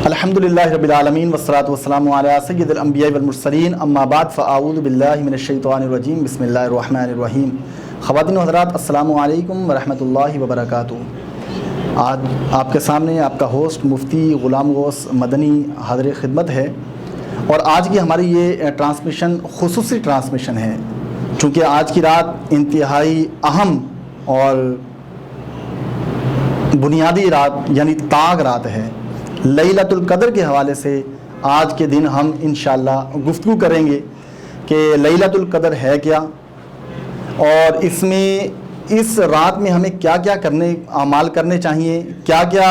الحمدللہ رب العالمین والصلاۃ والسلام علی سید الانبیاء والمرسلین اما بعد فاعوذ باللہ من الشیطان الرجیم بسم اللہ الرحمن الرحیم۔ خواتین و حضرات السلام علیکم ورحمۃ اللہ وبرکاتہ۔ آج آپ کے سامنے آپ کا ہوسٹ مفتی غلام غوث مدنی حاضر خدمت ہے، اور آج کی ہماری یہ ٹرانسمیشن خصوصی ٹرانسمیشن ہے، چونکہ آج کی رات انتہائی اہم اور بنیادی رات یعنی طاق رات ہے۔ لیلۃ القدر کے حوالے سے آج کے دن ہم انشاءاللہ گفتگو کریں گے کہ لیلۃ القدر ہے کیا، اور اس رات میں ہمیں کیا کیا اعمال کرنے چاہیے، کیا کیا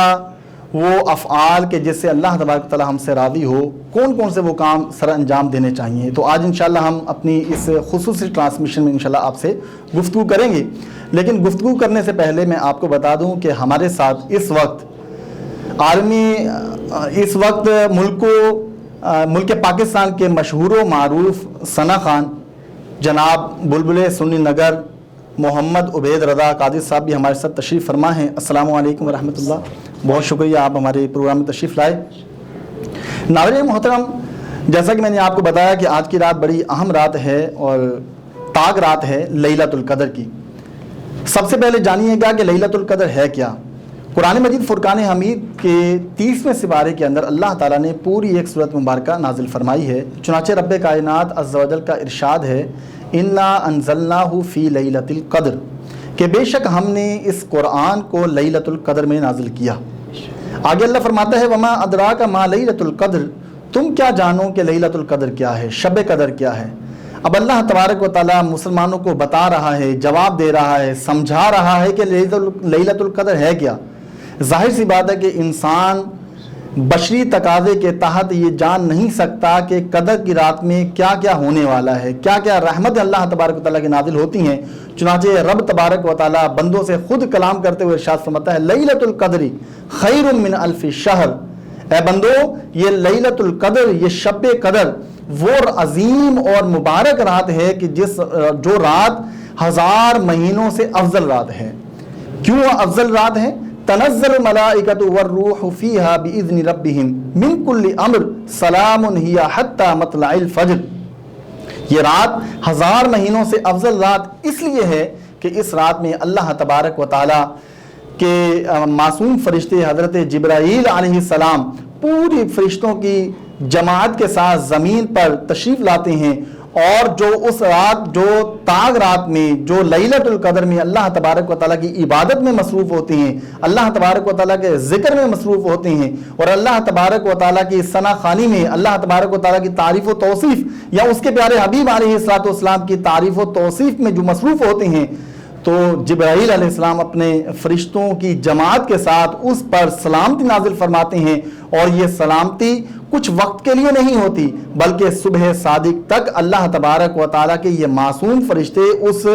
وہ افعال کے جس سے اللہ تبارک و تعالی ہم سے راضی ہو، کون کون سے وہ کام سر انجام دینے چاہیے۔ تو آج انشاءاللہ ہم اپنی اس خصوصی ٹرانسمیشن میں انشاءاللہ آپ سے گفتگو کریں گے، لیکن گفتگو کرنے سے پہلے میں آپ کو بتا دوں کہ ہمارے ساتھ اس وقت ملک پاکستان کے مشہور و معروف ثنا خان جناب بلبل سنی نگر محمد عبید رضا قادری صاحب بھی ہمارے ساتھ تشریف فرما ہیں۔ السلام علیکم ورحمۃ اللہ، بہت شکریہ آپ ہمارے پروگرام میں تشریف لائے۔ ناظرین محترم، جیسا کہ میں نے آپ کو بتایا کہ آج کی رات بڑی اہم رات ہے اور طاق رات ہے لیلۃ القدر کی۔ سب سے پہلے جانیے گا کہ لیلۃ القدر ہے کیا۔ قرآن مجید فرقان حمید کے 30ویں سپارے کے اندر اللہ تعالیٰ نے پوری ایک سورت مبارکہ نازل فرمائی ہے، چنانچہ رب کائنات عز و جل کا ارشاد ہے انا انزلناہ فی لیلۃ القدر، کہ بے شک ہم نے اس قرآن کو لیلۃ القدر میں نازل کیا۔ آگے اللہ فرماتا ہے وما ادراک ما لیلۃ القدر، تم کیا جانو کہ لیلۃ القدر کیا ہے، شب قدر کیا ہے۔ اب اللہ تبارک و تعالیٰ مسلمانوں کو بتا رہا ہے، جواب دے رہا ہے، سمجھا رہا ہے کہ لیلۃ القدر ہے کیا۔ ظاہر سی بات ہے کہ انسان بشری تقاضے کے تحت یہ جان نہیں سکتا کہ قدر کی رات میں کیا کیا ہونے والا ہے، کیا کیا رحمت اللہ تبارک و تعالیٰ کی نازل ہوتی ہیں۔ چنانچہ رب تبارک و تعالیٰ بندوں سے خود کلام کرتے ہوئے ارشاد فرماتا ہے لیلۃ القدر خیر من الف شہر، اے بندو یہ لیلۃ القدر، یہ شب قدر وہ عظیم اور مبارک رات ہے کہ جو رات 1000 مہینوں سے افضل رات ہے۔ کیوں افضل رات ہے؟ تنزل الملائکۃ والروح فیہا باذن ربہم من کل امر سلام ہی حتی مطلع الفجر۔ یہ رات 1000 مہینوں سے افضل رات اس لیے ہے کہ اس رات میں اللہ تبارک و تعالی کے معصوم فرشتے حضرت جبرائیل علیہ السلام پوری فرشتوں کی جماعت کے ساتھ زمین پر تشریف لاتے ہیں، اور جو اس رات، جو طاق رات میں، جو لیلۃ القدر میں اللہ تبارک و تعالیٰ کی عبادت میں مصروف ہوتے ہیں، اللہ تبارک و تعالیٰ کے ذکر میں مصروف ہوتے ہیں، اور اللہ تبارک و تعالیٰ کی ثنا خوانی میں، اللہ تبارک و تعالیٰ کی تعریف و توصیف یا اس کے پیارے حبیب علیہ السلام کی تعریف و توصیف میں جو مصروف ہوتے ہیں، تو جبرائیل علیہ السلام اپنے فرشتوں کی جماعت کے ساتھ اس پر سلامتی نازل فرماتے ہیں، اور یہ سلامتی کچھ وقت کے لیے نہیں ہوتی بلکہ صبح صادق تک اللہ تبارک و تعالیٰ کے یہ معصوم فرشتے اس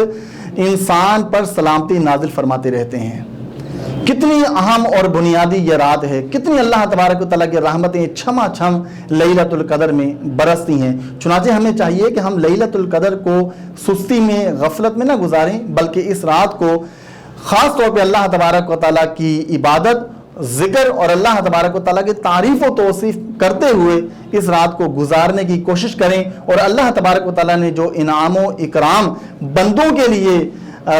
انسان پر سلامتی نازل فرماتے رہتے ہیں۔ کتنی اہم اور بنیادی یہ رات ہے، کتنی اللہ تبارک و تعالیٰ کی رحمتیں چھما چھم لیلۃ القدر میں برستی ہیں۔ چنانچہ ہمیں چاہیے کہ ہم لیلۃ القدر کو سستی میں، غفلت میں نہ گزاریں، بلکہ اس رات کو خاص طور پہ اللہ تبارک و تعالیٰ کی عبادت، ذکر اور اللہ تبارک و تعالیٰ کی تعریف و توصیف کرتے ہوئے اس رات کو گزارنے کی کوشش کریں، اور اللہ تبارک و تعالیٰ نے جو انعام و اکرام بندوں کے لیے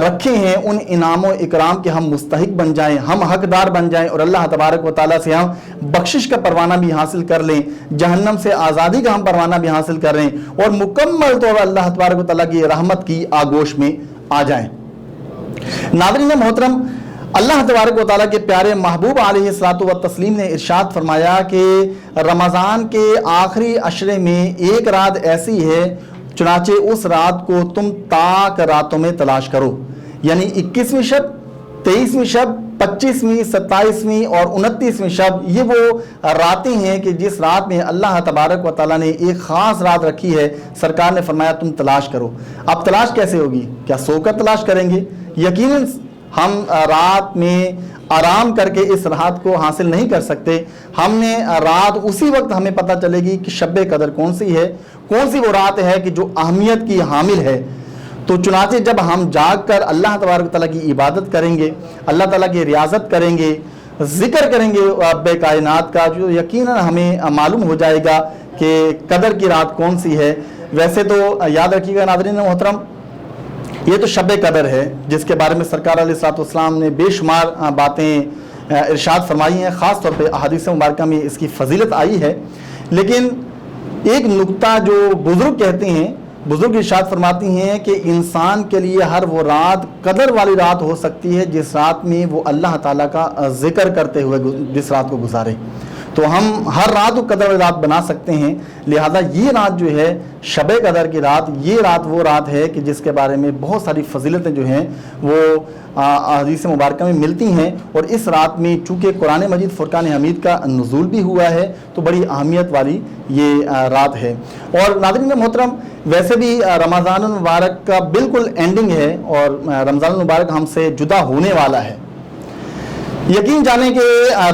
رکھے ہیں ان انعام و اکرام کے ہم مستحق بن جائیں، ہم حقدار بن جائیں، اور اللہ تبارک و تعالیٰ سے ہم بخشش کا پروانہ بھی حاصل کر لیں، جہنم سے آزادی کا ہم پروانہ بھی حاصل کر لیں، اور مکمل طور پر اللہ تبارک و تعالیٰ کی رحمت کی آغوش میں آ جائیں۔ ناظرین محترم، اللہ تبارک و تعالیٰ کے پیارے محبوب علیہ الصلوۃ والتسلیم نے ارشاد فرمایا کہ رمضان کے آخری عشرے میں ایک رات ایسی ہے، چنانچہ اس رات کو تم طاق راتوں میں تلاش کرو، یعنی 21ویں شب، 23ویں شب، 25ویں، 27ویں اور 29ویں شب، یہ وہ راتیں ہیں کہ جس رات میں اللہ تبارک و تعالیٰ نے ایک خاص رات رکھی ہے۔ سرکار نے فرمایا تم تلاش کرو۔ اب تلاش کیسے ہوگی؟ کیا سو کر تلاش کریں گے؟ یقیناً ہم رات میں آرام کر کے اس رات کو حاصل نہیں کر سکتے۔ ہم نے رات اسی وقت ہمیں پتہ چلے گی کہ شب قدر کون سی ہے، کون سی وہ رات ہے کہ جو اہمیت کی حامل ہے۔ تو چنانچہ جب ہم جاگ کر اللہ تبارک و تعالیٰ کی عبادت کریں گے، اللہ تعالیٰ کی ریاضت کریں گے، ذکر کریں گے رب کائنات کا، جو یقیناً ہمیں معلوم ہو جائے گا کہ قدر کی رات کون سی ہے۔ ویسے تو یاد رکھیے گا ناظرین محترم، یہ تو شب قدر ہے جس کے بارے میں سرکار علیہ الصلوۃ والسلام نے بے شمار باتیں ارشاد فرمائی ہیں، خاص طور پہ احادیث مبارکہ میں اس کی فضیلت آئی ہے۔ لیکن ایک نکتہ جو بزرگ کہتے ہیں، بزرگ ارشاد فرماتی ہیں کہ انسان کے لیے ہر وہ رات قدر والی رات ہو سکتی ہے جس رات میں وہ اللہ تعالیٰ کا ذکر کرتے ہوئے جس رات کو گزارے۔ تو ہم ہر رات کو قدر والی رات بنا سکتے ہیں، لہذا یہ رات جو ہے شب قدر کی رات، یہ رات وہ رات ہے کہ جس کے بارے میں بہت ساری فضیلتیں جو ہیں وہ احادیث مبارکہ میں ملتی ہیں، اور اس رات میں چونکہ قرآن مجید فرقان حمید کا نزول بھی ہوا ہے تو بڑی اہمیت والی یہ رات ہے۔ اور ناظرین محترم، ویسے بھی رمضان المبارک کا بالکل اینڈنگ ہے اور رمضان المبارک ہم سے جدا ہونے والا ہے۔ یقین جانیں کہ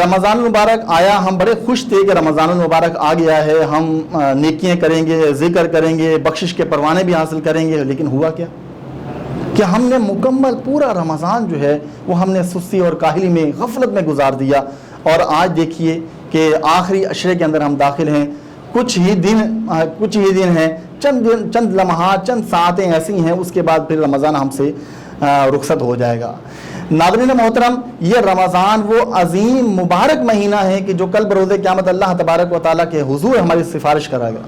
رمضان المبارک آیا، ہم بڑے خوش تھے کہ رمضان المبارک آ گیا ہے، ہم نیکیاں کریں گے، ذکر کریں گے، بخشش کے پروانے بھی حاصل کریں گے۔ لیکن ہوا کیا کہ ہم نے مکمل پورا رمضان جو ہے وہ ہم نے سستی اور کاہلی میں، غفلت میں گزار دیا، اور آج دیکھیے کہ آخری عشرے کے اندر ہم داخل ہیں، کچھ ہی دن ہیں، چند لمحات، چند ساعتیں ایسی ہیں، اس کے بعد پھر رمضان ہم سے رخصت ہو جائے گا۔ ناظرین محترم، یہ رمضان وہ عظیم مبارک مہینہ ہے کہ جو کل بروز قیامت اللہ تبارک و تعالیٰ کے حضور ہماری سفارش کرے گا۔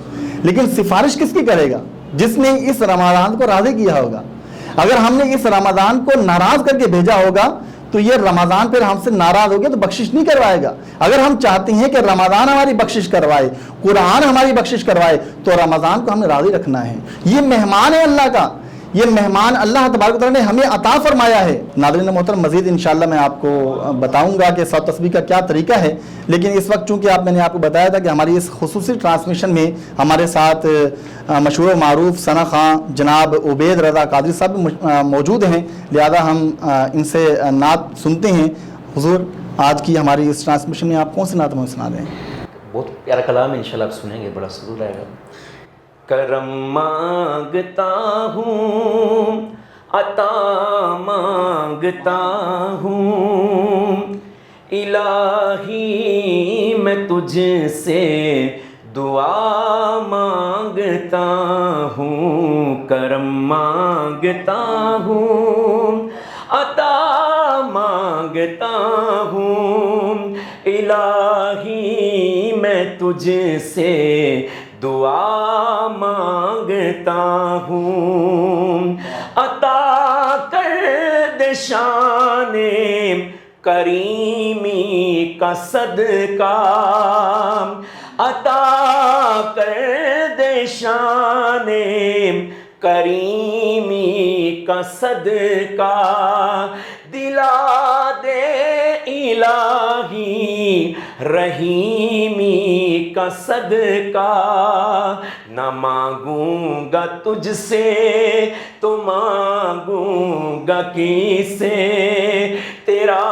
لیکن سفارش کس کی کرے گا؟ جس نے اس رمضان کو راضی کیا ہوگا۔ اگر ہم نے اس رمضان کو ناراض کر کے بھیجا ہوگا تو یہ رمضان پھر ہم سے ناراض ہو گیا تو بخشش نہیں کروائے گا۔ اگر ہم چاہتے ہیں کہ رمضان ہماری بخشش کروائے، قرآن ہماری بخشش کروائے، تو رمضان کو ہمیں راضی رکھنا ہے۔ یہ مہمان ہے اللہ کا، یہ مہمان اللہ تبارک و تعالیٰ نے ہمیں عطا فرمایا ہے۔ ناظرین محترم، مزید انشاءاللہ میں آپ کو بتاؤں گا کہ صوت تسبیح کا کیا طریقہ ہے، لیکن اس وقت چونکہ میں نے آپ کو بتایا تھا کہ ہماری اس خصوصی ٹرانسمیشن میں ہمارے ساتھ مشہور و معروف ثنا خان جناب عبید رضا قادری صاحب موجود ہیں، لہذا ہم ان سے نعت سنتے ہیں۔ حضور، آج کی ہماری اس ٹرانسمیشن میں آپ کون سی نعت ہمیں سنا رہے ہیں؟ بہت پیارا کلام ہے، انشاءاللہ آپ سنیں گے، بڑا سرور آئے گا۔ کرم مانگتا ہوں، عطا مانگتا ہوں، الہی میں تجھ سے دعا مانگتا ہوں۔ کرم مانگتا ہوں، عطا مانگتا ہوں، الہی میں تجھ سے دعا مانگتا ہوں۔ عطا کر دے شان کریمی کا صدقہ، عطا کر دے شان کریمی کا صدقہ، دلا دے الہی رحیمی کا صدقہ۔ نہ مانگوں گا تجھ سے تو مانگوں گا کس سے، تیرا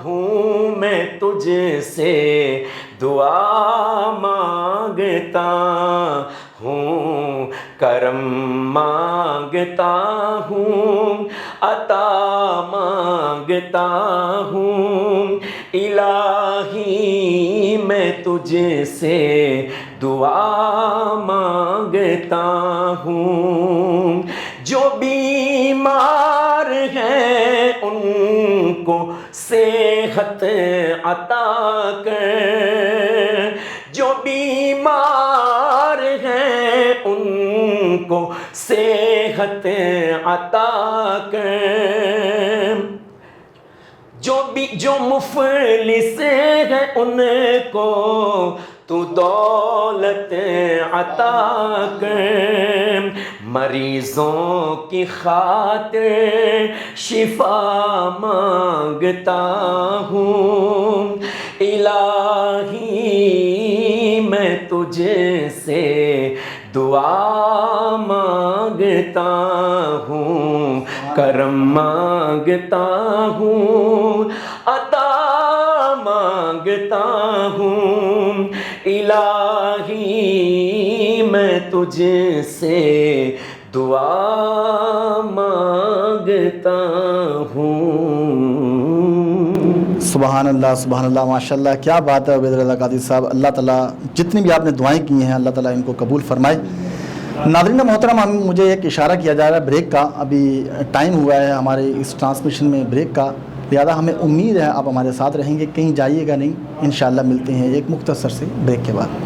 ہوں میں تجھ سے دعا مانگتا ہوں۔ کرم مانگتا ہوں، عطا مانگتا ہوں، الہی میں تجھ سے دعا مانگتا ہوں۔ جو بیمار ہیں ان کو صحت عطا کر، جو بیمار ہیں ان کو صحت عطا کر، جو مفلس ہیں ان کو تو دولت عطا کر، مریضوں کی خاطر شفا مانگتا ہوں، الہی میں تجھ سے دعا مانگتا ہوں۔ کرم مانگتا ہوں، عطا مانگتا ہوں، الہی میں تجھ سے دعا مانگتا ہوں۔ سبحان اللہ ماشاءاللہ، کیا بات ہے عبید رضا قادری صاحب. اللہ تعالیٰ جتنی بھی آپ نے دعائیں کی ہیں اللہ تعالیٰ ان کو قبول فرمائے. ناظرین محترم، مجھے ایک اشارہ کیا جا رہا ہے بریک کا. ابھی ٹائم ہوا ہے ہمارے اس ٹرانسمیشن میں بریک کا، لہٰذا ہمیں امید ہے آپ ہمارے ساتھ رہیں گے، کہیں جائیے گا نہیں. انشاءاللہ ملتے ہیں ایک مختصر سے بریک کے بعد.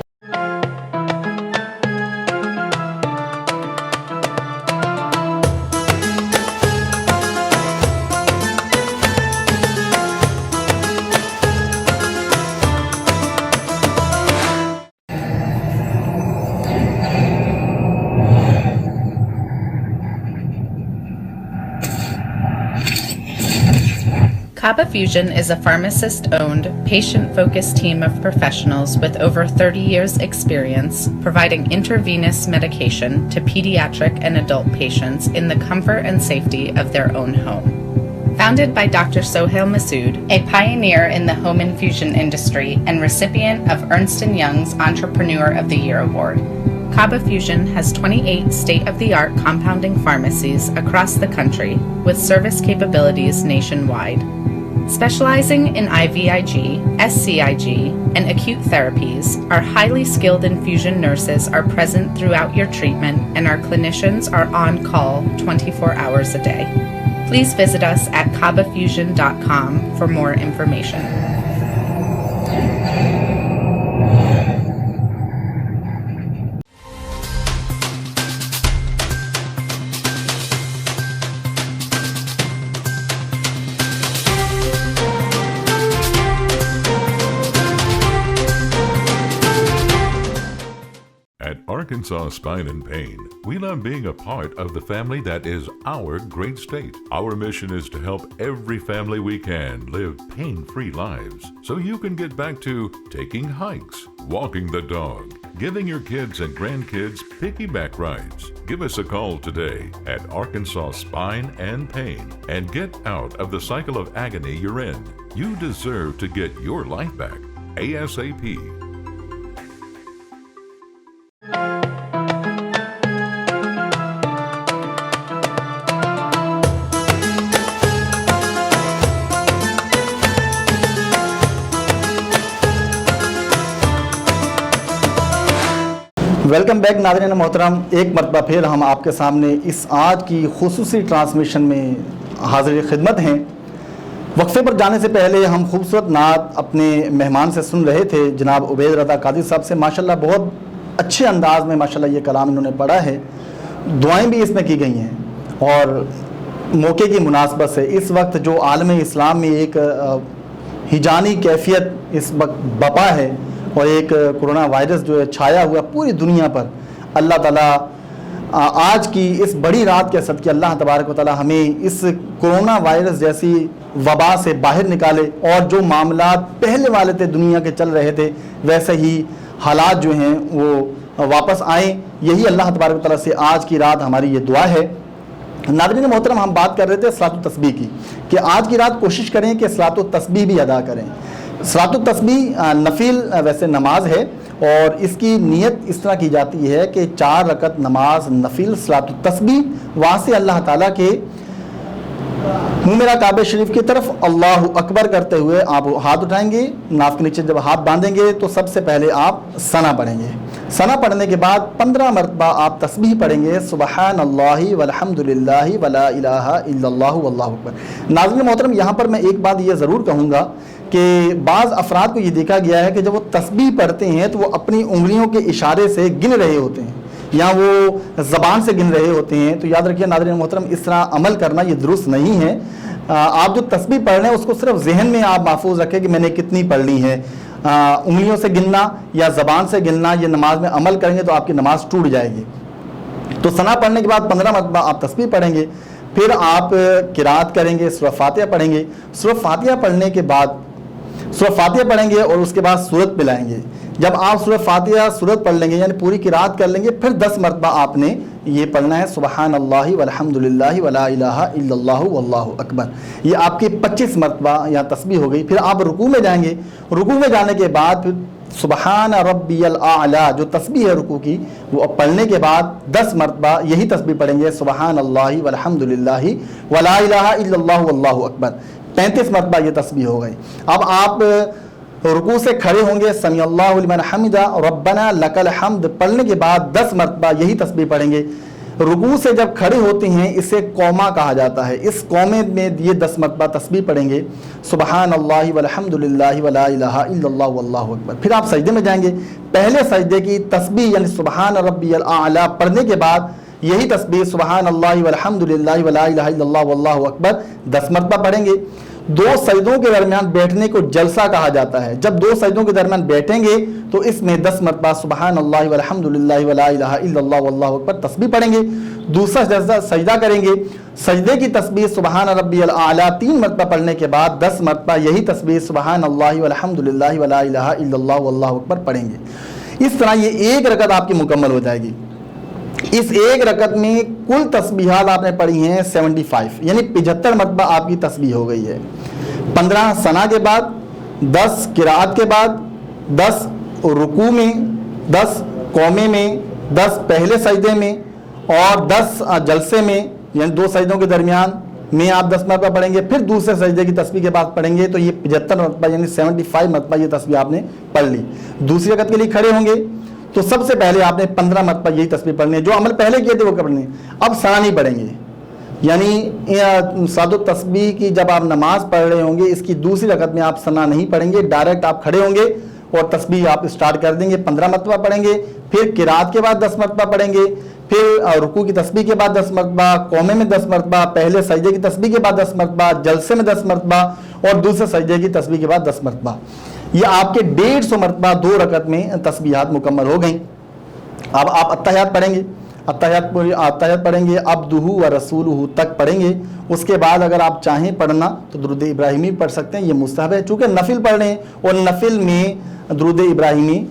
Kaba Fusion is a pharmacist-owned, patient-focused team of professionals with over 30 years' experience providing intravenous medication to pediatric and adult patients in the comfort and safety of their own home. Founded by Dr. Sohail Masood, a pioneer in the home infusion industry and recipient of Ernst & Young's Entrepreneur of the Year Award, Kaba Fusion has 28 state-of-the-art compounding pharmacies across the country with service capabilities nationwide. Specializing in IVIG, SCIG, and acute therapies, our highly skilled infusion nurses are present throughout your treatment, and our clinicians are on call 24 hours a day. Please visit us at kabafusion.com for more information. Arkansas Spine and Pain. We love being a part of the family that is our great state. Our mission is to help every family we can live pain-free lives so you can get back to taking hikes, walking the dog, giving your kids and grandkids piggyback rides. Give us a call today at Arkansas Spine and Pain and get out of the cycle of agony you're in. You deserve to get your life back ASAP. Welcome back ناظرین محترم، ایک مرتبہ پھر ہم آپ کے سامنے اس آج کی خصوصی ٹرانسمیشن میں حاضر خدمت ہیں. وقفے پر جانے سے پہلے ہم خوبصورت نعت اپنے مہمان سے سن رہے تھے، جناب عبید رضا قادری صاحب سے. ماشاءاللہ بہت اچھے انداز میں ماشاءاللہ یہ کلام انہوں نے پڑھا ہے، دعائیں بھی اس میں کی گئی ہیں. اور موقع کی مناسبت سے اس وقت جو عالم اسلام میں ایک ہجانی کیفیت اس وقت بپا ہے اور ایک کرونا وائرس جو ہے چھایا ہوا پوری دنیا پر، اللہ تعالیٰ آج کی اس بڑی رات کے صدقے اللہ تبارک و تعالیٰ ہمیں اس کرونا وائرس جیسی وبا سے باہر نکالے، اور جو معاملات پہلے والے تھے دنیا کے چل رہے تھے ویسے ہی حالات جو ہیں وہ واپس آئیں. یہی اللہ تبارک و تعالیٰ سے آج کی رات ہماری یہ دعا ہے. ناظرین محترم، ہم بات کر رہے تھے صلاۃ التسبیح کی کہ آج کی رات کوشش کریں کہ صلاۃ التسبیح بھی ادا کریں. صلاۃ التسبیح نفل ویسے نماز ہے، اور اس کی نیت اس طرح کی جاتی ہے کہ 4 رکعت نماز نفل صلاۃ التسبیح، وہاں سے اللہ تعالیٰ کے منہ میرا کعبہ شریف کی طرف اللہ اکبر کرتے ہوئے آپ ہاتھ اٹھائیں گے. ناف کے نیچے جب ہاتھ باندھیں گے تو سب سے پہلے آپ ثنا پڑھیں گے. ثنا پڑھنے کے بعد 15 مرتبہ آپ تسبیح پڑھیں گے، سبحان اللہ والحمد للہ ولا الہ الا اللہ واللہ اکبر. ناظرین محترم، یہاں پر میں ایک بات یہ ضرور کہوں گا کہ بعض افراد کو یہ دیکھا گیا ہے کہ جب وہ تسبیح پڑھتے ہیں تو وہ اپنی انگلیوں کے اشارے سے گن رہے ہوتے ہیں یا وہ زبان سے گن رہے ہوتے ہیں. تو یاد رکھیے ناظرین محترم، اس طرح عمل کرنا یہ درست نہیں ہے. آپ جو تسبیح پڑھ رہے ہیں اس کو صرف ذہن میں آپ محفوظ رکھیں کہ میں نے کتنی پڑھ لی ہے. انگلیوں سے گننا یا زبان سے گننا یہ نماز میں عمل کریں گے تو آپ کی نماز ٹوٹ جائے گی. تو ثنا پڑھنے کے بعد 15 مرتبہ آپ تسبیح پڑھیں گے، پھر آپ قرات کریں گے، سورہ فاتحہ پڑھیں گے. سورہ فاتحہ پڑھنے کے بعد سورہ فاتحہ پڑھیں گے اور اس کے بعد سورت پلائیں گے. جب آپ سورہ فاتحہ سورت پڑھ لیں گے یعنی پوری قرات کر لیں گے، پھر 10 مرتبہ آپ نے یہ پڑھنا ہے سبحان اللہ والحمد للہ ولا الہ الا اللہ واللہ اکبر. یہ آپ کی 25 مرتبہ یا تسبیح ہو گئی. پھر آپ رکوع میں جائیں گے. رکوع میں جانے کے بعد پھر سبحان ربی الاعلی جو تسبیح ہے رکوع کی وہ پڑھنے کے بعد 10 مرتبہ یہی تسبیح پڑھیں گے سبحان اللہ والحمد للہ ولا الہ الا اللہ واللہ اکبر. 35 مرتبہ یہ تسبیح ہو گئی. اب آپ رکوع سے کھڑے ہوں گے, سمی اللہ لمن حمدہ ربنا لک الحمد پڑھنے کے بعد 10 مرتبہ یہی تسبیح پڑھیں گے. رکوع سے جب کھڑے ہوتے ہیں اسے قوما کہا جاتا ہے, اس قومے میں یہ 10 مرتبہ تسبیح پڑھیں گے, سبحان اللہ والحمد للہ ولا الہ الا اللہ واللہ اکبر. پھر آپ سجدے میں جائیں گے, پہلے سجدے کی تسبیح یعنی سبحان ربی الاعلی پڑھنے کے بعد یہی تسبیح سبحان اللہ والحمد للہ ولا الہ الا اللہ واللہ اکبر 10 مرتبہ پڑھیں گے. 2 سجدوں کے درمیان بیٹھنے کو جلسہ کہا جاتا ہے. جب 2 سجدوں کے درمیان بیٹھیں گے تو اس میں 10 مرتبہ سبحان اللہ والحمد للہ ولا الہ الا اللہ واللہ اکبر تسبیح پڑھیں گے. دوسرا سجدہ کریں گے, سجدے کی تسبیح سبحان ربی الاعلی 3 مرتبہ پڑھنے کے بعد 10 مرتبہ یہی تسبیح سبحان اللہ والحمد للہ ولا الہ الا اللہ واللہ اکبر پڑھیں گے. اس طرح یہ ایک رکعت آپ کی مکمل ہو جائے گی. اس ایک رکعت میں کل تسبیحات آپ نے پڑھی ہیں 75 یعنی 75 مرتبہ آپ کی تسبیح ہو گئی ہے. 15 ثنا کے بعد, 10 قرات کے بعد, 10 رکوع میں, 10 قومے میں, 10 پہلے سجدے میں اور 10 جلسے میں یعنی 2 سجدوں کے درمیان میں آپ 10 مرتبہ پڑھیں گے. پھر دوسرے سجدے کی تسبیح کے بعد پڑھیں گے تو یہ 75 مرتبہ یعنی 75 مرتبہ یہ تسبیح آپ نے پڑھ لی. دوسری رکعت کے لیے کھڑے ہوں گے تو سب سے پہلے آپ نے 15 مرتبہ یہی تسبیح پڑھنی ہے, جو عمل پہلے کیے تھے وہ پڑھنے. اب ثنا نہیں پڑھیں گے, یعنی سعد التسبیح کی جب آپ نماز پڑھ رہے ہوں گے اس کی دوسری رکعت میں آپ ثنا نہیں پڑھیں گے, ڈائریکٹ آپ کھڑے ہوں گے اور تسبیح آپ اسٹارٹ کر دیں گے. 15 مرتبہ پڑھیں گے, پھر قرات کے بعد 10 مرتبہ پڑھیں گے, پھر رکوع کی تسبیح کے بعد 10 مرتبہ, قومے میں 10 مرتبہ, پہلے سجدے کی تسبیح کے بعد 10 مرتبہ, جلسے میں 10 مرتبہ اور دوسرے سجدے کی تسبیح کے بعد 10 مرتبہ. یہ آپ کے 150 مرتبہ 2 رکعت میں تسبیحات مکمل ہو گئیں. اب آپ اتحیات پڑھیں گے, اتحیات پڑھیں گے, عبدہ و رسولہ تک پڑھیں گے. اس کے بعد اگر آپ چاہیں پڑھنا تو درود ابراہیمی پڑھ سکتے ہیں, یہ مستحب ہے چونکہ نفل پڑھ رہے ہیں اور نفل میں درود ابراہیمی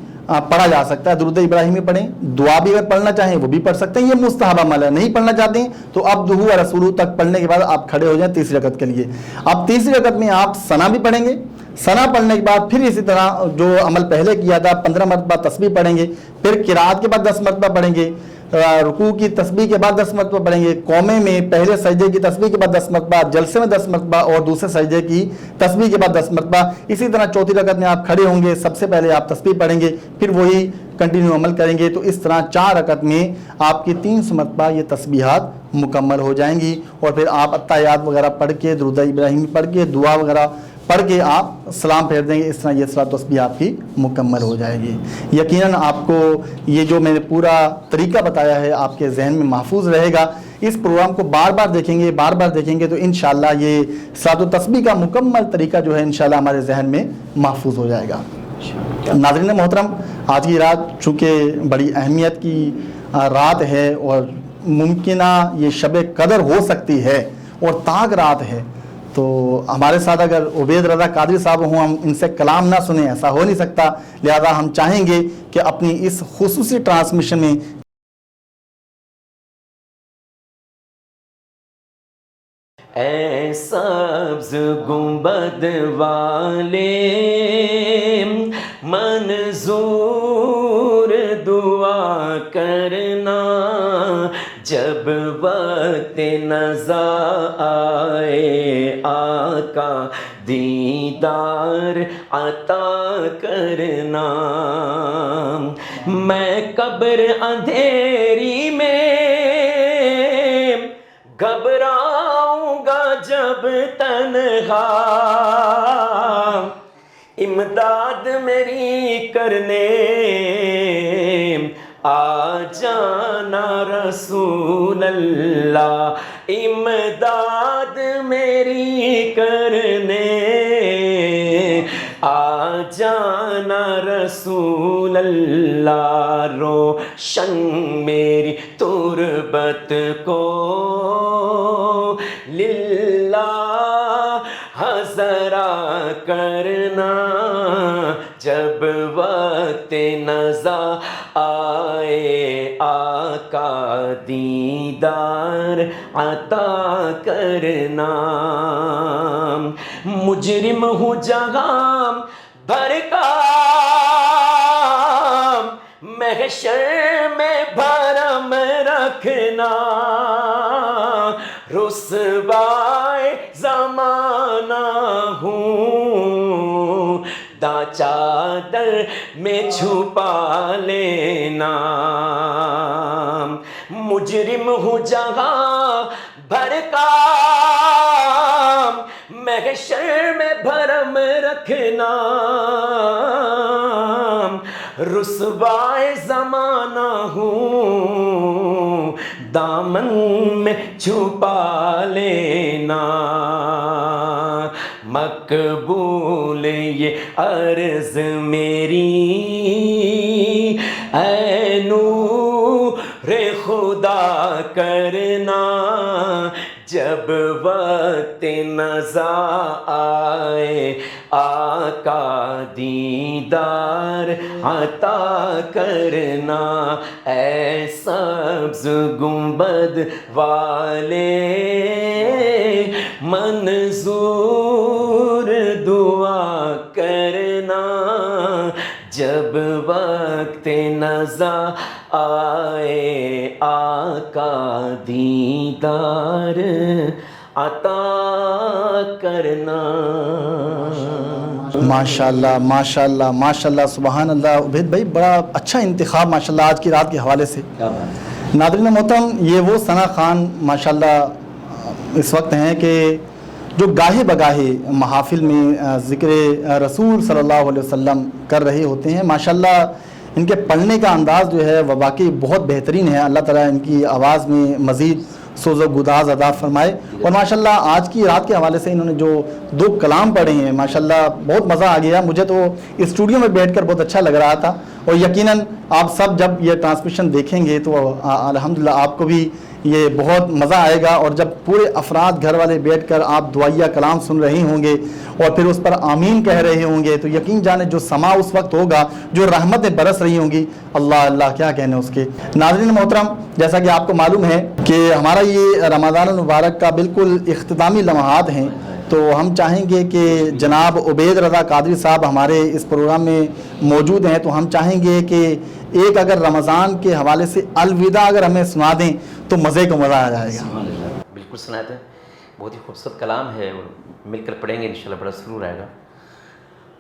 پڑھا جا سکتا ہے. درود ابراہیمی پڑھیں, دعا بھی اگر پڑھنا چاہیں وہ بھی پڑھ سکتے ہیں, یہ مستحب عمل ہے. نہیں پڑھنا چاہتے ہیں تو عبدہ و رسولہ تک پڑھنے کے بعد آپ کھڑے ہو جائیں تیسری رکعت کے لیے. اب تیسری رکعت میں آپ ثنا بھی پڑھیں گے, ثنا پڑھنے کے بعد پھر اسی طرح جو عمل پہلے کیا تھا 15 مرتبہ تسبیح پڑھیں گے, پھر قرات کے بعد 10 مرتبہ پڑھیں گے, رکوع کی تسبیح کے بعد 10 مرتبہ پڑھیں گے, قومے میں پہلے سجدے کی تسبیح کے بعد 10 مرتبہ, جلسے میں 10 مرتبہ اور دوسرے سجدے کی تسبیح کے بعد 10 مرتبہ. اسی طرح چوتھی رکعت میں آپ کھڑے ہوں گے, سب سے پہلے آپ تسبیح پڑھیں گے, پھر وہی کنٹینیو عمل کریں گے. تو اس طرح 4 رکعت میں آپ کی 300 مرتبہ یہ تسبیحات مکمل ہو جائیں گی. اور پھر آپ اتحیات وغیرہ پڑھ کے, درود ابراہیمی پڑھ کے, دعا وغیرہ پڑھ کے آپ سلام پھیر دیں گے. اس طرح یہ صلاۃ تسبیح آپ کی مکمل ہو جائے گی. یقیناً آپ کو یہ جو میں نے پورا طریقہ بتایا ہے آپ کے ذہن میں محفوظ رہے گا. اس پروگرام کو بار بار دیکھیں گے تو انشاءاللہ یہ صلاۃ تسبیح کا مکمل طریقہ جو ہے انشاءاللہ ہمارے ذہن میں محفوظ ہو جائے گا. ناظرین محترم, آج کی رات چونکہ بڑی اہمیت کی رات ہے اور ممکنہ یہ شب قدر ہو سکتی ہے اور تاک رات ہے, تو ہمارے ساتھ اگر عبید رضا قادری صاحب ہوں, ہم ان سے کلام نہ سنیں, ایسا ہو نہیں سکتا. لہذا ہم چاہیں گے کہ اپنی اس خصوصی ٹرانسمیشن میں اے سبز گنبد والے منظور دعا کرنا, جب وقت نزا آئے آقا دیدار عطا کرنا. میں قبر اندھیری میں گھبراؤں گا جب تنہا, امداد میری کرنے آ جانا رسول اللہ, امداد میری کرنے آ جانا رسول اللہ. روشن میری تربت کو للہ حضرا کرنا, جب وقت نزا آئے آقا دیدار عطا کرنا. مجرم ہوں جہاں بھر کا محشر میں بھرم رکھنا, رسوائے زمانہ ہوں، دا چادر میں چھپا لینا، مجرم ہوں جہاں بھر کا، محشر میں بھرم رکھنا، رسوائے زمانہ ہوں، دامن میں چھپا لینا، مقبول یہ عرض میری، اے نور خدا کرنا، جب وقت نزا آئے آقا دیدار عطا کرنا، اے سبز گنبد والے منظور دعا کرنا، جب وقت نزا آئے آقا دیدار عطا کرنا۔ ماشاءاللہ ماشاءاللہ ماشاءاللہ، سبحان اللہ۔ عبید بھائی بڑا اچھا انتخاب ماشاءاللہ آج کی رات کے حوالے سے۔ ناظرین محترم، یہ وہ ثنا خان ماشاءاللہ اس وقت ہیں کہ جو گاہے بگاہے محافل میں ذکر رسول صلی اللہ علیہ وسلم کر رہے ہوتے ہیں۔ ماشاءاللہ ان کے پڑھنے کا انداز جو ہے وہ واقعی بہت بہترین ہے۔ اللہ تعالیٰ ان کی آواز میں مزید سوز و گداز عطا فرمائے۔ اور ماشاءاللہ آج کی رات کے حوالے سے انہوں نے جو 2 کلام پڑھے ہیں ماشاءاللہ بہت مزہ آ گیا۔ مجھے تو اسٹوڈیو میں بیٹھ کر بہت اچھا لگ رہا تھا، اور یقیناً آپ سب جب یہ ٹرانسمیشن دیکھیں گے تو الحمدللہ آپ کو بھی یہ بہت مزہ آئے گا، اور جب پورے افراد گھر والے بیٹھ کر آپ دعائیہ کلام سن رہے ہوں گے اور پھر اس پر آمین کہہ رہے ہوں گے تو یقین جانے جو سما اس وقت ہوگا، جو رحمتیں برس رہی ہوں گی، اللہ اللہ کیا کہنے اس کے۔ ناظرین محترم، جیسا کہ آپ کو معلوم ہے کہ ہمارا یہ رمضان المبارک کا بالکل اختتامی لمحات ہیں، تو ہم چاہیں گے کہ جناب عبید رضا قادری صاحب ہمارے اس پروگرام میں موجود ہیں، تو ہم چاہیں گے کہ ایک اگر رمضان کے حوالے سے الوداع اگر ہمیں سنا دیں تو مزے کو مزہ آ جائے گا۔ بالکل سناتے ہیں، بہت ہی خوبصورت کلام ہے، اور مل کر پڑھیں گے انشاءاللہ بڑا سرور آئے گا۔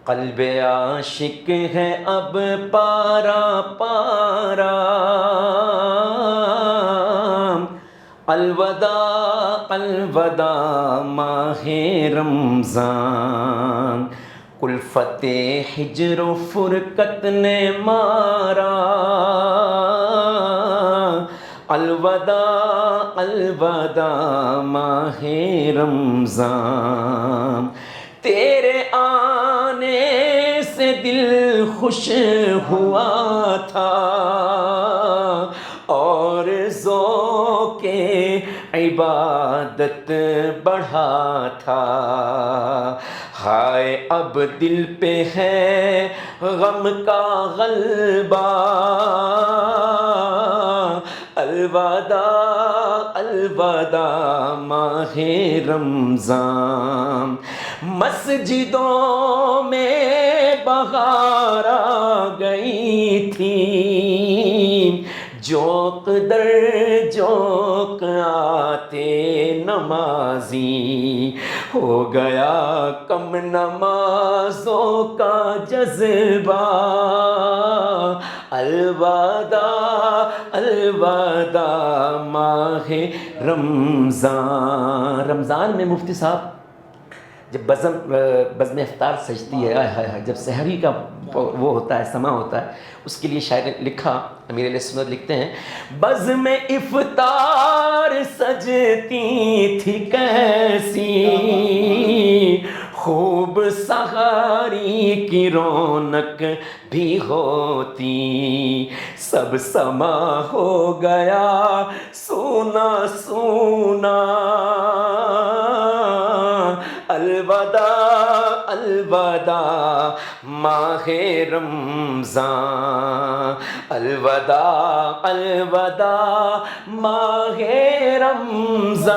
قلب عاشق ہے اب پارا پارا، الوداع الوداع ماہ رمضان، کلفت ہجر و فرقت نے مارا، الوداع الوداع ماہ رمضان، تیرے آنے سے دل خوش ہوا تھا، اور ذوق عبادت بڑھا تھا، ہائے اب دل پہ ہے غم کا غلبہ، الوداع الوداع ماہ رمضان، مسجدوں میں بہار آ گئی تھی، جوق در جوق آتے نمازی، ہو گیا کم نمازوں کا جذبہ، الوداع الوداع ماہ رمضان۔ رمضان میں مفتی صاحب جب بزم افطار سجتی ہے، جب سحری کا وہ ہوتا ہے، سما ہوتا ہے، اس کے لیے شاعر نے لکھا، امیر علیہ سنت لکھتے ہیں، بزم افطار سجتی تھی کیسی، خوب سحری کی رونق بھی ہوتی، سب سما ہو گیا سونا سونا، الوداع الوداع ماہ رمضان، الوداع الوداع ماہ رمضان،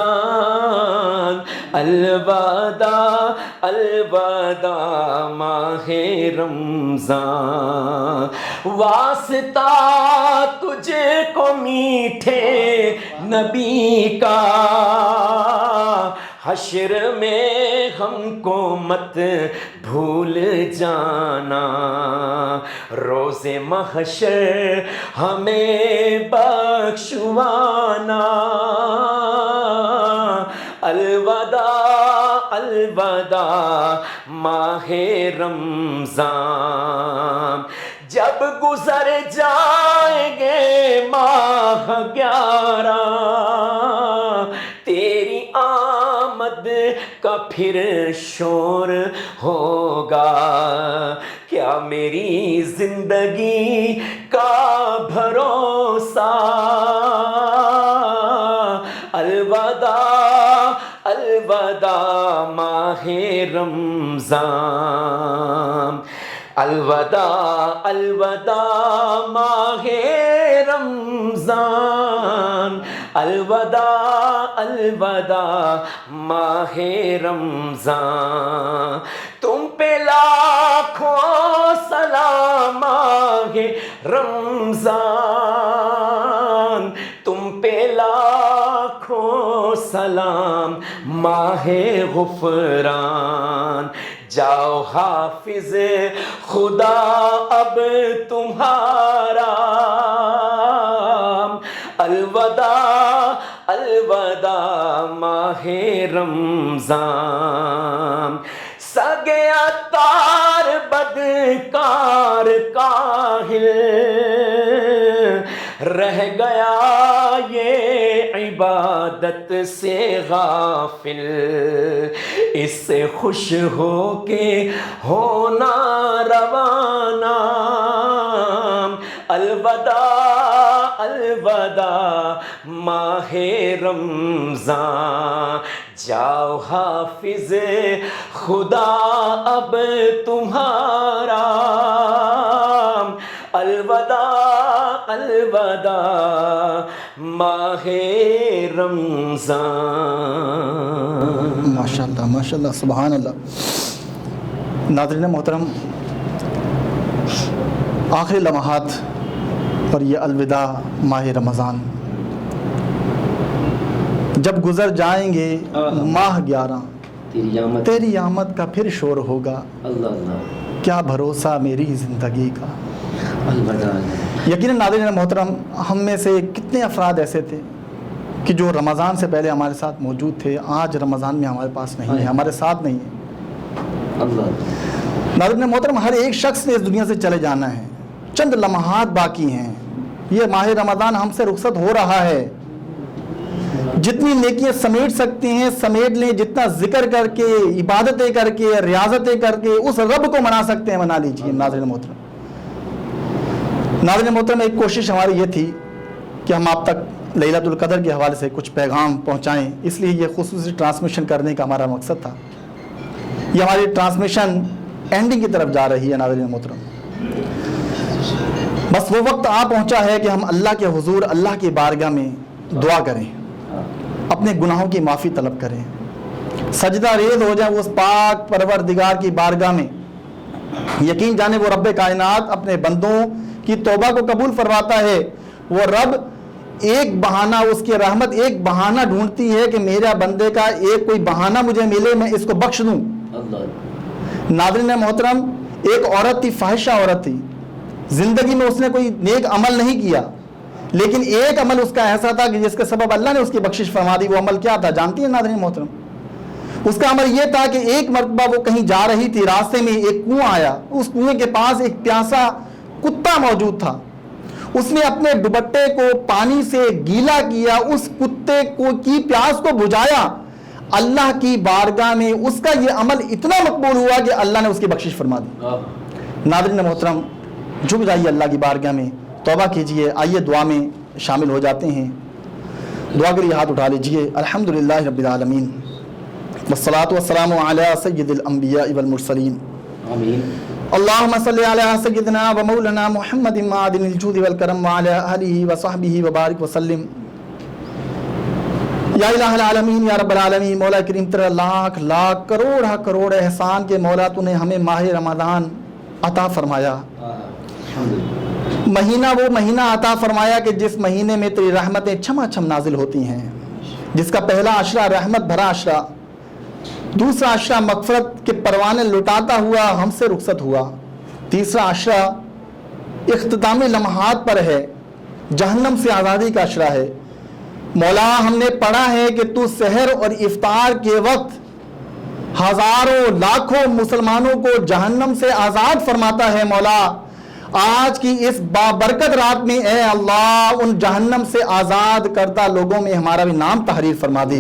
الوداع الوداع ماہ رمضان، واسطہ تجھے کو میٹھے نبی کا، حشر میں ہم کو مت بھول جانا، روز محشر ہمیں بخشوانا، الوداع الوداع ماہ رمضان، جب گزر جائیں گے ماہ 11، تیری آمد کا پھر شور ہوگا، کیا میری زندگی کا بھروسہ، الوداع الوداع ماہ رمضان، الوداع الوداع ماہ رمضان، الوداع الوداع ماہ رمضان، تم پہ لاکھوں سلام ماہ رمضان، تم پہ لاکھوں سلام ماہ غفران، جاؤ حافظ خدا اب تمہارا، الوداع الوداع ماہ رمضان، سگے اتار بدکار کاہل، رہ گیا یہ عبادت سے غافل، اس سے خوش ہو کے ہونا روانہ، الوداع الوداع ماہ رمضان، جاؤ حافظ خدا اب تمہارا، الوداع الوداع ماہ رمضان۔ ماشاءاللہ ماشاءاللہ سبحان اللہ۔ ناظرین محترم، آخری لمحات پر یہ الوداع ماہ رمضان، جب گزر جائیں گے ماہ 11، تیری آمد کا پھر شور ہوگا، کیا بھروسہ میری زندگی کا۔ یقیناً ناظرین محترم، ہم میں سے کتنے افراد ایسے تھے کہ جو رمضان سے پہلے ہمارے ساتھ موجود تھے، آج رمضان میں ہمارے پاس نہیں ہے، ہمارے ساتھ نہیں ہے۔ ناظرین محترم، ہر ایک شخص نے اس دنیا سے چلے جانا ہے، چند لمحات باقی ہیں، یہ ماہ رمضان ہم سے رخصت ہو رہا ہے۔ جتنی نیکیاں سمیٹ سکتے ہیں سمیٹ لیں، جتنا ذکر کر کے، عبادتیں کر کے، ریاضتیں کر کے اس رب کو منا سکتے ہیں منا لیجیے۔ ناظرین محترم، ناظرین محترم، ایک کوشش ہماری یہ تھی کہ ہم آپ تک لیلۃ القدر کے حوالے سے کچھ پیغام پہنچائیں، اس لیے یہ خصوصی ٹرانسمیشن کرنے کا ہمارا مقصد تھا۔ یہ ہماری ٹرانسمیشن اینڈنگ کی طرف جا رہی ہے۔ ناظرین محترم، بس وہ وقت آ پہنچا ہے کہ ہم اللہ کے حضور، اللہ کی بارگاہ میں دعا کریں، اپنے گناہوں کی معافی طلب کریں، سجدہ ریز ہو جائیں اس پاک پروردگار کی بارگاہ میں۔ یقین جانے وہ رب کائنات اپنے بندوں کی توبہ کو قبول فرماتا ہے۔ وہ رب ایک بہانہ، اس کی رحمت ایک بہانہ ڈھونڈتی ہے کہ میرا بندے کا ایک کوئی بہانہ مجھے ملے، میں اس کو بخش دوں۔ ناظرین محترم، ایک عورت تھی، فاحشہ عورت تھی، زندگی میں اس نے کوئی نیک عمل نہیں کیا، لیکن ایک عمل اس کا ایسا تھا کہ جس کے سبب اللہ نے اس کی بخشش فرما دی۔ وہ عمل کیا تھا جانتی ہیں ناظرین محترم؟ اس کا عمل یہ تھا کہ ایک مرتبہ وہ کہیں جا رہی تھی، راستے میں ایک کنواں آیا، اس کنویں کے پاس ایک پیاسا کتا موجود تھا۔ اس نے اپنے دوپٹے کو پانی سے گیلا کیا، اس کتے کی پیاس کو بجھایا۔ اللہ کی بارگاہ میں اس کا یہ عمل اتنا مقبول ہوا کہ اللہ نے اس کی بخشش فرما دی۔ ناظرین محترم، جھک جائیے اللہ کی بارگاہ میں، توبہ کیجئے۔ آئیے دعا میں شامل ہو جاتے ہیں۔ دعا کے لیے ہاتھ اٹھا لیجئے۔ الحمدللہ رب العالمین، والصلاة والسلام علی سید الانبیاء والمرسلین، آمین۔ اللہم صلی علی سیدنا و مولانا محمد معدن الجود والکرم وعلی آلہ وصحبہ وبارک وسلم۔ یا الہ العالمین، یا رب العالمین، مولا کریم تیرا لاکھ لاکھ کروڑ کروڑ احسان کے مولا تو نے ہمیں ماہ رمضان عطا فرمایا۔ مہینہ وہ مہینہ عطا فرمایا کہ جس مہینے میں تیری رحمتیں چھما چھم نازل ہوتی ہیں، جس کا پہلا عشرہ رحمت بھرا عشرہ، دوسرا عشرہ مغفرت کے پروانے لٹاتا ہوا ہم سے رخصت ہوا. تیسرا عشرہ اختتامی لمحات پر ہے, جہنم سے آزادی کا عشرہ ہے. مولا ہم نے پڑھا ہے کہ تو سحر اور افطار کے وقت ہزاروں لاکھوں مسلمانوں کو جہنم سے آزاد فرماتا ہے. مولا آج کی اس بابرکت رات میں اے اللہ ان جہنم سے آزاد کردہ لوگوں میں ہمارا بھی نام تحریر فرما دے.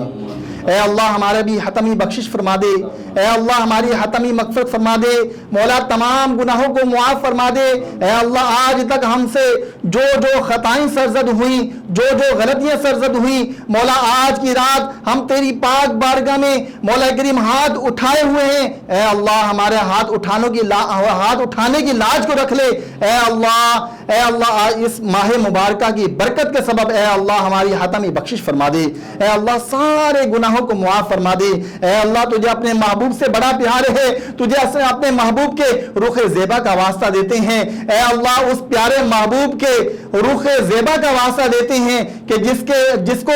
اے اللہ ہمارے بھی حتمی بخشش فرما دے. اے اللہ ہماری حتمی مغفرت فرما دے. مولا تمام گناہوں کو معاف فرما دے. اے اللہ آج تک ہم سے جو جو خطائیں سرزد ہوئیں, جو جو غلطیاں سرزد ہوئیں, مولا آج کی رات ہم تیری پاک بارگاہ میں مولا کریم ہاتھ اٹھائے ہوئے ہیں. اے اللہ ہمارے ہاتھ اٹھانے کی لاج کو رکھ لے. اے اللہ اس ماہ مبارکہ کی برکت کے سبب اے اللہ ہماری حتمی بخشش فرما دے. اے اللہ سارے گناہوں کو معاف فرما دے. اے اللہ تجھے اپنے محبوب سے بڑا پیار ہے, تجھے اپنے محبوب کے رخ زیبا کا واسطہ دیتے ہیں. اے اللہ اس پیارے محبوب کے رخ زیبا کا واسطہ دیتے ہیں کہ جس کو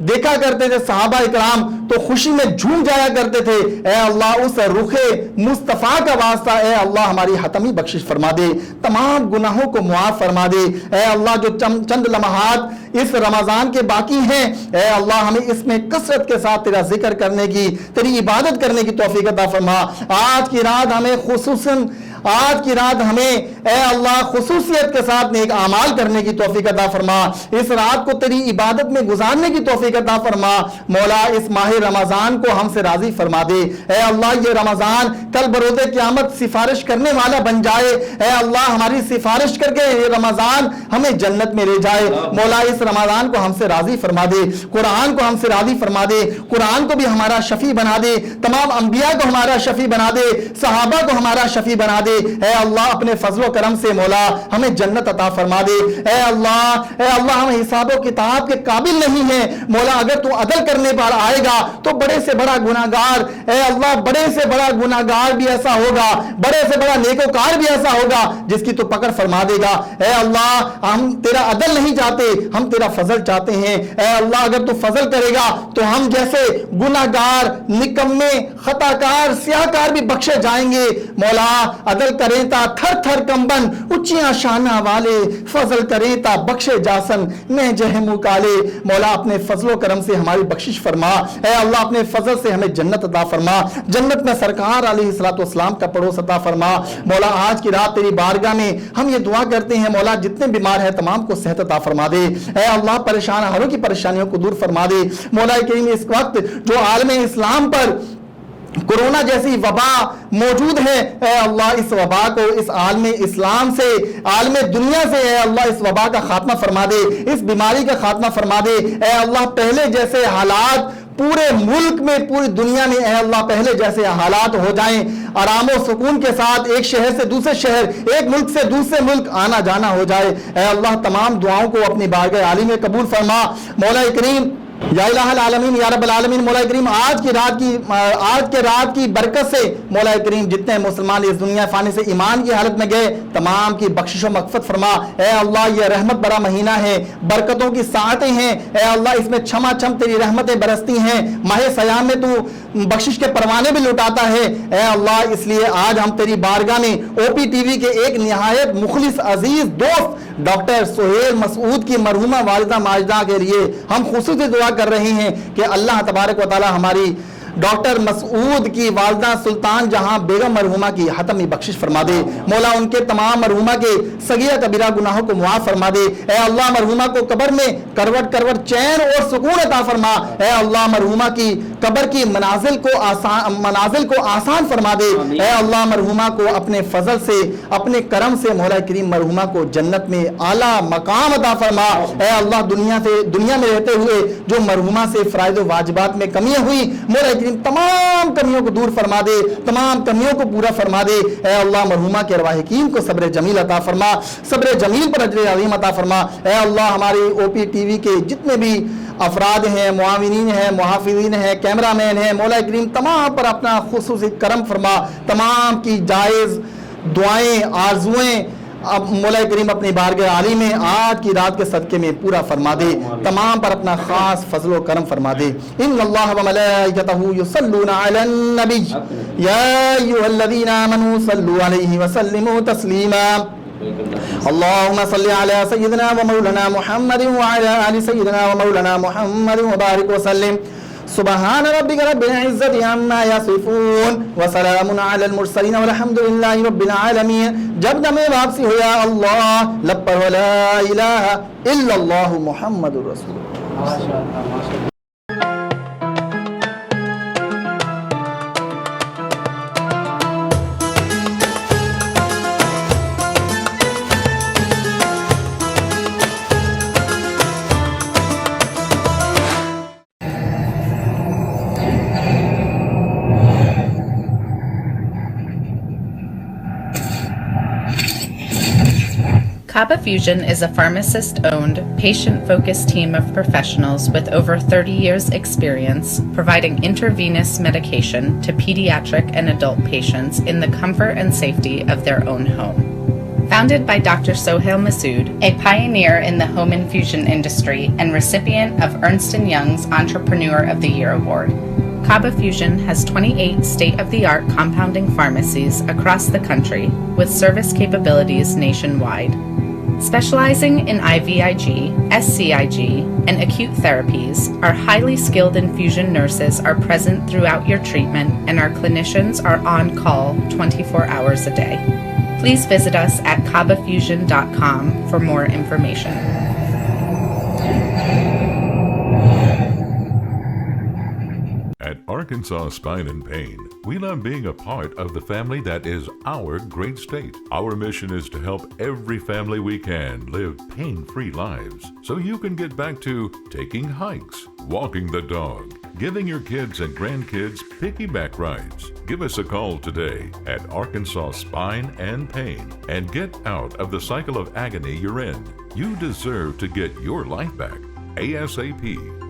دیکھا کرتے تھے صحابہ اکرام تو خوشی میں جھوم جایا کرتے تھے. اے اللہ اس رخ مصطفیٰ کا واسطہ اے اللہ ہماری حتمی بخشش فرما دے, تمام گناہوں کو معاف فرما دے. اے اللہ جو چند لمحات اس رمضان کے باقی ہیں اے اللہ ہمیں اس میں کثرت کے ساتھ تیرا ذکر کرنے کی, تیری عبادت کرنے کی توفیق عطا فرما. آج کی رات ہمیں اے اللہ خصوصیت کے ساتھ نیک اعمال کرنے کی توفیق عطا فرما. اس رات کو تیری عبادت میں گزارنے کی توفیق عطا فرما. مولا اس ماہ رمضان کو ہم سے راضی فرما دے. اے اللہ یہ رمضان کل بروز قیامت سفارش کرنے والا بن جائے. اے اللہ ہماری سفارش کر کے یہ رمضان ہمیں جنت میں لے جائے. مولا اس رمضان کو ہم سے راضی فرما دے, قرآن کو ہم سے راضی فرما دے, قرآن کو بھی ہمارا شفیع بنا دے, تمام انبیاء کو ہمارا شفیع بنا دے, صحابہ کو ہمارا شفیع بنا دے. اے اللہ اپنے فضل و کرم سے مولا ہمیں جنت عطا فرما دے. اے اللہ ہم حساب و کتاب کے قابل نہیں ہیں. مولا اگر تو عدل کرنے پر آئے گا تو بڑے سے بڑا گناہگار اے اللہ بڑے سے بڑا گناہگار بھی ایسا ہوگا, بڑے سے بڑا نیکوکار بھی ایسا ہوگا جس کی تو پکڑ فرما دے گا. اے اللہ ہم تیرا عدل نہیں چاہتے, ہم تیرا فضل چاہتے ہیں. اے اللہ اگر تو فضل کرے گا تو ہم جیسے گناہگار, نکمے, خطاکار, سیاہکار بھی بخشے جائیں گے. مولا عدل کریں تا تھر تھر کمبن اچیاں شانہ والے, فضل کریں تا بخشے جاسن میں جہمو کالے. مولا اپنے فضل و کرم سے ہماری بخشش فرما. اے اللہ اپنے فضل سے ہمیں جنت عطا فرما, جنت میں سرکار علیہ الصلوۃ والسلام کا پڑوس عطا فرما. مولا آج کی رات تیری بارگاہ میں ہم یہ دعا کرتے ہیں مولا جتنے بیمار ہیں تمام کو صحت عطا فرما دے. اے اللہ پریشان ہروں کی پریشانیوں کو دور فرما دے. مولا کریم اس وقت جو عالم اسلام پر کورونا جیسی وبا موجود ہے اے اللہ اس وبا کو اس عالم اسلام سے, عالم دنیا سے اے اللہ اس وبا کا خاتمہ فرما دے, اس بیماری کا خاتمہ فرما دے. اے اللہ پہلے جیسے حالات پورے ملک میں, پوری دنیا میں اے اللہ پہلے جیسے حالات ہو جائیں, آرام و سکون کے ساتھ ایک شہر سے دوسرے شہر, ایک ملک سے دوسرے ملک آنا جانا ہو جائے. اے اللہ تمام دعاؤں کو اپنی بارگاہ عالی میں قبول فرما. مولا کریم یا الہ العالمین یا رب العالمین مولا کریم آج کے رات کی برکت سے مولا کریم جتنے مسلمان اس دنیا فانی سے ایمان کی حالت میں گئے تمام کی بخشش و مغفرت فرما. اے اللہ یہ رحمت بڑا مہینہ ہے, برکتوں کی ساعتیں ہیں. اے اللہ اس میں چھما چھم تیری رحمتیں برستی ہیں. ماہ سیام میں تو بخشش کے پروانے بھی لٹاتا ہے. اے اللہ اس لیے آج ہم تیری بارگاہ میں او پی ٹی وی کے ایک نہایت مخلص عزیز دوست ڈاکٹر سہیل مسعود کی مرحومہ والدہ ماجدہ کے لیے ہم خصوصی دعا کر رہے ہیں کہ اللہ تبارک و تعالی ہماری ڈاکٹر مسعود کی والدہ سلطان جہاں بیگم مرحومہ کی حتمی بخشش فرما دے. مولا ان کے تمام مرحومہ کے صغیرہ کبیرہ گناہوں کو معاف فرما دے. اے اللہ مرحومہ کو قبر میں کروٹ کروٹ چین اور سکون عطا فرما. اے اللہ مرحومہ کی قبر کی منازل کو آسان فرما دے. اے اللہ مرحومہ کو اپنے فضل سے, اپنے کرم سے مولا کریم مرحومہ کو جنت میں اعلیٰ مقام عطا فرما. اے اللہ دنیا میں رہتے ہوئے جو مرحومہ سے فرائض و واجبات میں کمیاں ہوئی مولا تمام کمیوں کو دور فرما دے, تمام کمیوں کو پورا فرما دے. اے اللہ مرحومہ کے ارواح حکیم کو صبر جمیل عطا فرما, صبر جمیل پر اجر عظیم عطا فرما. اے اللہ ہماری او پی ٹی وی کے جتنے بھی افراد ہیں, معاونین ہیں, محافظین ہیں, کیمرہ مین ہیں, مولا کریم تمام پر اپنا خصوصی کرم فرما. تمام کی جائز دعائیں, آرزوئیں اب مولا کریم اپنی بارگاہ عالی میں آج کی رات کے صدقے میں پورا فرما دے, تمام پر اپنا خاص فضل و کرم فرما دے. ان اللہ و ملائکتہ یصلون علی النبی یا ایھا الذین آمنوا صلوا علیہ وسلموا تسلیما. اللهم صل على سيدنا ومولانا محمد وعلى آل سيدنا ومولانا محمد وبارك وسلم. سبحان ربك رب العزة عما يصفون وسلام على المرسلين والحمد لله رب العالمين. جب دم واپسی ہو یا اللہ لب پر ولا الہ الا اللہ محمد رسول اللہ. Kaba Fusion is a pharmacist-owned, patient-focused team of professionals with over 30 years' experience providing intravenous medication to pediatric and adult patients in the comfort and safety of their own home. Founded by Dr. Sohail Masood, a pioneer in the home infusion industry and recipient of Ernst & Young's Entrepreneur of the Year Award, Kaba Fusion has 28 state-of-the-art compounding pharmacies across the country with service capabilities nationwide. Specializing in IVIG, SCIG, and acute therapies, our highly skilled infusion nurses are present throughout your treatment and our clinicians are on call 24 hours a day. Please visit us at kabafusion.com for more information. At Arkansas Spine and Pain, we love being a part of the family that is our great state. Our mission is to help every family we can live pain-free lives so you can get back to taking hikes, walking the dog, giving your kids and grandkids piggyback rides. Give us a call today at Arkansas Spine and Pain and get out of the cycle of agony you're in. You deserve to get your life back ASAP.